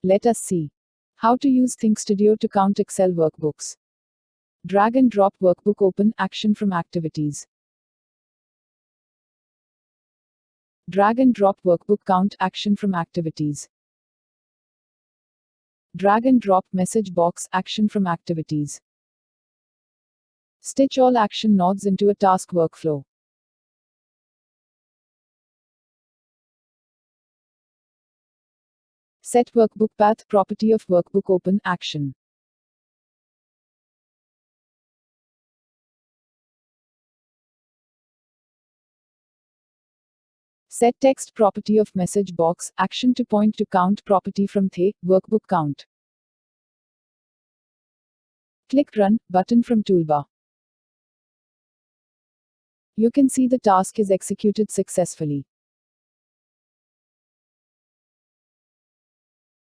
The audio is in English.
Let us see how to use ThinkStudio to count Excel workbooks. Drag and drop Workbook Open action from activities. Drag and drop Workbook Count action from activities. Drag and drop Message Box action from activities. Stitch all action nodes into a task workflow. Set Workbook Path property of Workbook Open action. Set Text property of Message Box action to point to Count property from Workbook Count. Click Run button from toolbar. You can see the task is executed successfully.